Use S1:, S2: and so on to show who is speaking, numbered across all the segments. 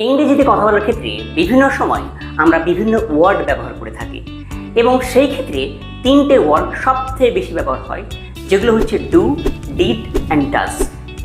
S1: ইংরেজিতে কথা বলার ক্ষেত্রে বিভিন্ন সময় আমরা বিভিন্ন ওয়ার্ড ব্যবহার করে থাকি এবং সেই ক্ষেত্রে তিনটে ওয়ার্ড সবথেকে বেশি ব্যবহার হয়, যেগুলো হচ্ছে ডু, ডিড অ্যান্ড ডাজ।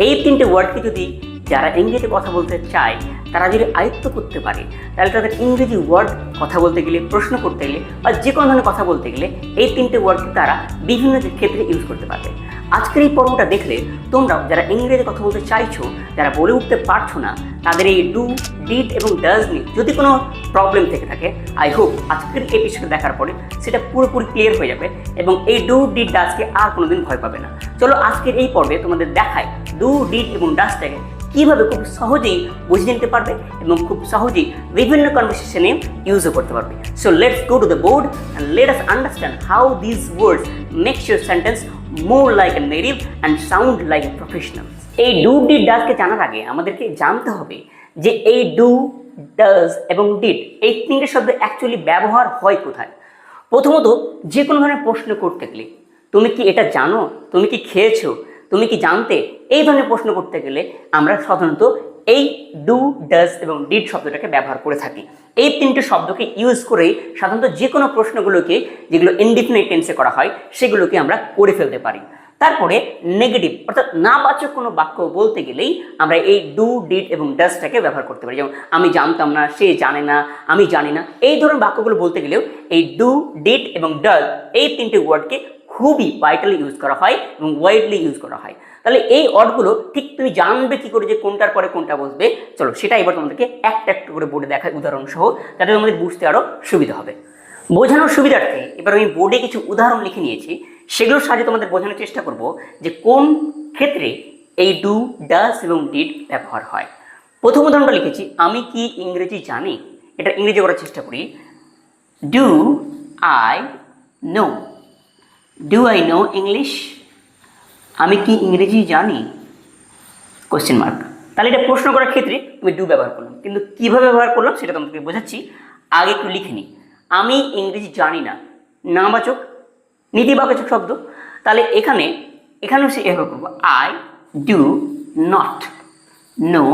S1: এই তিনটে ওয়ার্ডকে যদি যারা ইংরেজিতে কথা বলতে চায় তারা যদি আয়ত্ত করতে পারে, তাহলে তাদের ইংরেজি ওয়ার্ড কথা বলতে গেলে, প্রশ্ন করতে গেলে বা যে কোনো ধরনের কথা বলতে গেলে এই তিনটে ওয়ার্ডকে তারা বিভিন্ন ক্ষেত্রে ইউজ করতে পারবে। আজকের এই পর্বটা দেখলে তোমরাও যারা ইংরেজিতে কথা বলতে চাইছো, যারা বলে উঠতে পারছো না, তাদের এই ডু, ডিড এবং ডাজ নিয়ে যদি কোনো প্রবলেম থেকে থাকে, আই হোপ আজকের এপিসোড দেখার পরে সেটা পুরোপুরি ক্লিয়ার হয়ে যাবে এবং এই ডু, ডিড, ডাজকে আর কোনোদিন ভয় পাবে না। চলো আজকের এই পর্বে তোমাদের দেখায় ডু, ডিড এবং ডাজটাকে কীভাবে খুব সহজেই বুঝে নিতে পারবে এবং খুব সহজেই বিভিন্ন কনভারসেশনে ইউজও করতে পারবে। So let's go to the board and let us understand how this words makes your sentence more like a native and sound like a professional. এই ডু, ডিড, ডাজকে জানার আগে আমাদেরকে জানতে হবে যে এই ডু, ডাজ এবং ডিড এই তিনটে শব্দ অ্যাকচুয়ালি ব্যবহার হয় কোথায়। প্রথমত, যে কোনো ধরনের প্রশ্ন করতে গেলে তুমি কি এটা জানো, তুমি কি খেয়েছো, তুমি কি জানতে, এই ধরনের প্রশ্ন করতে গেলে আমরা সাধারণত এই ডু, ডাজ এবং ডিড শব্দটাকে ব্যবহার করে থাকি। এই তিনটে শব্দকে ইউজ করেই সাধারণত যে কোনো প্রশ্নগুলোকে, যেগুলো ইনডিফিনিট টেন্সে করা হয়, সেগুলোকে আমরা করে ফেলতে পারি। তারপরে নেগেটিভ অর্থাৎ নাবাচক কোনো বাক্য বলতে গেলেই আমরা এই ডু, ডিড এবং ডাজটাকে ব্যবহার করতে পারি। যেমন আমি জানতাম না, সে জানে না, আমি জানি না, এই ধরনের বাক্যগুলো বলতে গেলেও এই ডু, ডিড এবং ডাজ এই তিনটে ওয়ার্ডকে খুবই ভাইটালি ইউজ করা হয় এবং ওয়াইডলি ইউজ করা হয়। তাহলে এই ওয়ার্ডগুলো ঠিক তুমি জানবে কি করে যে কোনটার পরে কোনটা বসবে? চলো সেটা এবার তোমাদেরকে একটা একটা করে বোর্ডে দেখায় উদাহরণ সহ, যাতে তোমাদের বুঝতে আরও সুবিধা হবে। বোঝানোর সুবিধার্থে এবার আমি বোর্ডে কিছু উদাহরণ লিখে নিয়েছি, সেগুলোর সাহায্যে তোমাদের বোঝানোর চেষ্টা করব যে কোন ক্ষেত্রে এই ডু, ডাজ এবং ডিড ব্যবহার হয়। প্রথম উদাহরণটা লিখেছি, আমি কি ইংরেজি জানি। এটা ইংরেজি করার চেষ্টা করি। Do I know, do I know English. আমি কি ইংরেজি জানি? Question mark. তাহলে এটা প্রশ্ন করার ক্ষেত্রে আমি ডু ব্যবহার করলাম, কিন্তু কীভাবে ব্যবহার করলাম সেটা তোমাকে বোঝাচ্ছি। আগে একটু লিখে নিই, আমি ইংরেজি জানি না, নাবাচক নীতিবাচক শব্দ। তাহলে এখানেও সে এভাবে করবো, I do not know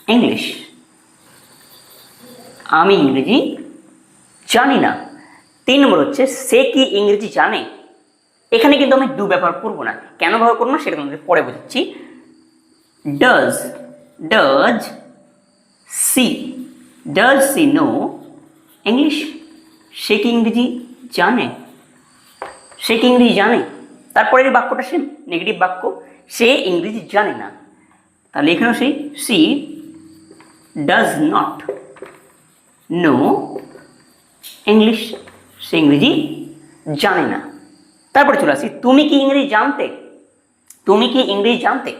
S1: English. আমি ইংরেজি জানি না। 3 নম্বর হচ্ছে, সে কি ইংরেজি জানে। এখানে কিন্তু আমি ডু ব্যবহার করবো না। কেন ব্যবহার করবো না সেটা তোমাদের পরে বোঝাচ্ছি। Does she know English. সে কি ইংরেজি জানে, সে কি ইংরেজি জানে। তারপরের বাক্যটা সেম, নেগেটিভ বাক্য, সে ইংরেজি জানে না। তাহলে এখানেও সেই she does not know English, সে ইংরেজি জানে না। তারপরে চলে আসি, তুমি কি ইংরেজি জানতে, তুমি কি ইংরেজি জানতে।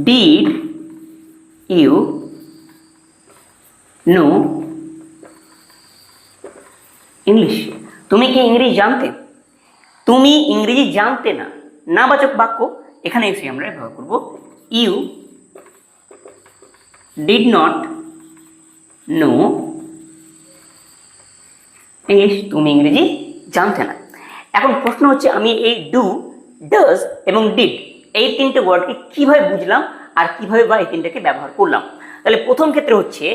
S1: Did you know English. তুমি কি ইংরেজি জানতে, তুমি ইংরেজি জানতে না, নাবাচক বাক্য। এখানে এসে আমরা ব্যবহার করব you did not know English, তুমি ইংরেজি জানতে না। এখন প্রশ্ন হচ্ছে, আমি এই ডু, ডাজ এবং ডিড এই তিনটে ওয়ার্ডকে কীভাবে বুঝলাম আর কীভাবে বা এই তিনটাকে ব্যবহার করলাম। তাহলে প্রথম ক্ষেত্রে হচ্ছে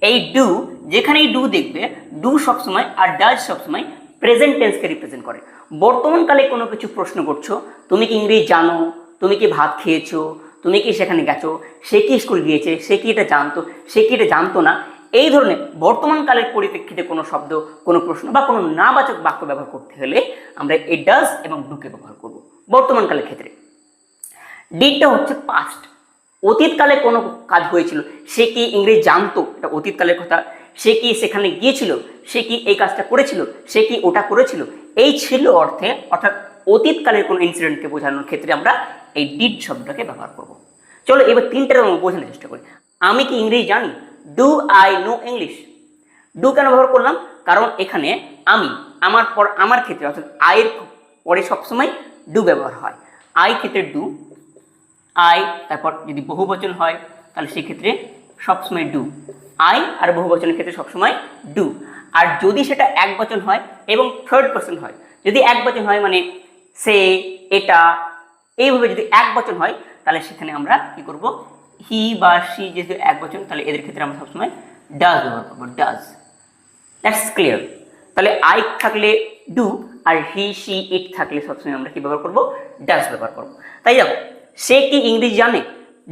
S1: এই ডু, যেখানেই ডু দেখবে, ডু সবসময় আর ডাজ সবসময় প্রেজেন্ট টেন্সকে রিপ্রেজেন্ট করে। বর্তমানকালে কোনো কিছু প্রশ্ন করছো, তুমি কি ইংরেজি জানো, তুমি কি ভাত খেয়েছো, তুমি কি সেখানে গেছো, সে কি স্কুল গিয়েছে, সে কি এটা জানতো, সে কি এটা জানতো না। এই ধরনের বর্তমানকালের পরিপ্রেক্ষিতে কোনো শব্দ, কোনো প্রশ্ন বা কোনো নাবাচক বাক্য ব্যবহার করতে হলে আমরা এই ডাজ এবং ডুকে ব্যবহার করব বর্তমানকালের ক্ষেত্রে। ডিডটা হচ্ছে পাস্ট, অতীতকালে কোনো কাজ হয়েছিল, সে কি ইংরেজি জানতো, এটা অতীতকালের কথা। সে কি সেখানে গিয়েছিল, সে কি এই কাজটা করেছিল, সে কি ওটা করেছিল, এই ছিল অর্থে, অর্থাৎ অতীতকালের কোনো ইনসিডেন্টকে বোঝানোর ক্ষেত্রে আমরা এই ডিড শব্দটাকে ব্যবহার করব। চলো এবার তিনটার বোঝানোর চেষ্টা করি। আমি কি ইংরেজি জানি, do I know English. Do কেন ব্যবহার করলাম? কারণ এখানে আমি, আমার ক্ষেত্রে অর্থাৎ আয়ের পরে সবসময় ডু ব্যবহার হয়। আই ক্ষেত্রে ডু, আই, তারপর যদি বহুবচন হয় তাহলে সেক্ষেত্রে সবসময় ডু। আই আর বহুবচনের ক্ষেত্রে সবসময় ডু। আর যদি সেটা একবচন হয় এবং থার্ড পারসন হয়, যদি একবচন হয় মানে সে, এটা, এইভাবে যদি একবচন হয় তাহলে সেখানে আমরা কি করব, হি বা সি যেহেতু এক বচন, তাহলে এদের ক্ষেত্রে আমরা সবসময় ডাজ ব্যবহার করবো, ডাজ। That's clear. তাহলে আই থাকলে ডু, আর হি সি ইট থাকলে সবসময় আমরা কি ব্যবহার করবো, ডাজ ব্যবহার করবো। তাই দেখো, সে কি ইংরেজি জানে,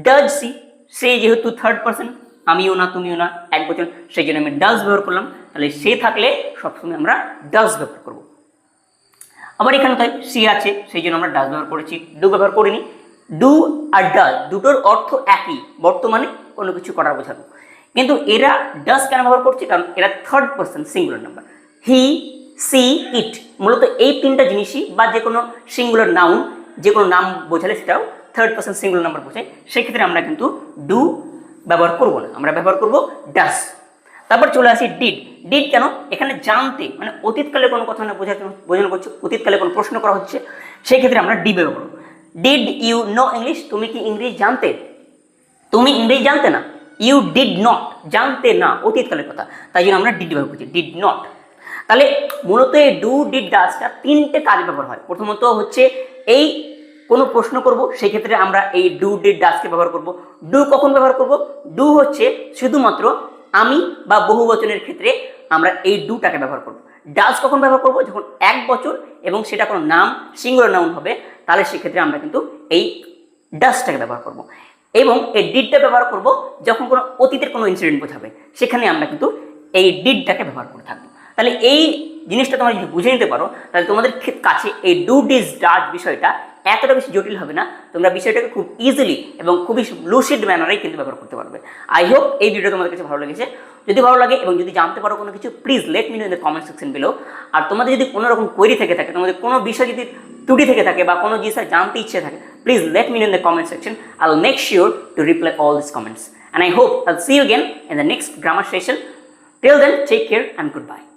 S1: ডাজ সি। সে যেহেতু থার্ড পার্সন, আমিও না তুমিও না, এক বচন, সেই জন্য আমি ডাজ ব্যবহার করলাম। তাহলে সে থাকলে সবসময় আমরা ডাজ ব্যবহার করবো। আবার এখানে তাই সি আছে, সেই জন্য আমরা ডাজ ব্যবহার করেছি, ডু ব্যবহার করিনি। ডু আর ডাজ দুটোর অর্থ একই, বর্তমানে কোনো কিছু করার বোঝানো। কিন্তু এরা ডাজ কেন ব্যবহার করছে, কারণ এরা third person singular number. He she it মূলত এই তিনটা জিনিসই, বা যে কোনো সিঙ্গুলার নাউন, যে কোনো নাম বোঝালে সেটাও থার্ড পার্সন সিঙ্গুলার নাম্বার বোঝায়। সেক্ষেত্রে আমরা কিন্তু ডু ব্যবহার করবো না, আমরা ব্যবহার করবো ডাজ। তারপর চলে আসি ডিড। ডিড কেন, এখানে জানতে মানে অতীতকালে কোনো কথা না বোঝানো করছে, অতীতকালে কোনো প্রশ্ন করা হচ্ছে, সেই ক্ষেত্রে আমরা ডি ব্যবহার করবো। ডিড ইউ নো ইংলিশ, তুমি কি ইংরেজি জানতে, তুমি ইংরেজি জানতে না। ইউ ডিড নট, জানতে না, অতীতকালের কথা, তাই জন্য আমরা ডিড ব্যবহার করছি, ডিড নট। তাহলে মূলত এই ডু ডিড ডাজটা তিনটে কাজে ব্যবহার হয়। প্রথমত হচ্ছে এই কোনো প্রশ্ন করব, সেই ক্ষেত্রে আমরা এই ডু ডিড ডাজকে ব্যবহার করব। ডু কখন ব্যবহার করব, ডু হচ্ছে শুধুমাত্র আমি বা বহু বচনের ক্ষেত্রে আমরা এই ডুটাকে ব্যবহার করব। ডাজ কখন ব্যবহার করব, যখন এক বচন এবং সেটা কোনো নাম সিঙ্গুলার নাউন হবে, তাহলে সেক্ষেত্রে আমরা কিন্তু এই ডাজটাকে ব্যবহার করব। এবং এই ডিডটা ব্যবহার করব যখন কোনো অতীতের কোনো ইনসিডেন্ট বোঝাবে, সেখানে আমরা কিন্তু এই ডিডটাকে ব্যবহার করে থাকবো। তাহলে এই জিনিসটা তোমরা যদি বুঝে নিতে পারো, তাহলে তোমাদের কাছে এই ডু ডিড ডাজ বিষয়টা এতটা বেশি জটিল হবে না। তোমরা বিষয়টাকে খুব ইজিলি এবং খুবই লুসিড ম্যানারেই কিন্তু ব্যবহার করতে পারবে। আই হোপ এই ভিডিওটা তোমাদের কাছে ভালো লেগেছে। যদি ভালো লাগে এবং যদি জানতে পারো কোনো কিছু, please let me know in the comment section below. আর তোমাদের যদি কোনো রকম কোয়েরি থেকে থাকে, তোমাদের কোনো বিষয় যদি ত্রুটি থেকে থাকে বা কোনো জিনিস জানতে ইচ্ছে থাকে, please let me know in the comment section. I will make sure to reply all this comments, and I hope I'll see you again in the next grammar session. Till then, take care and goodbye.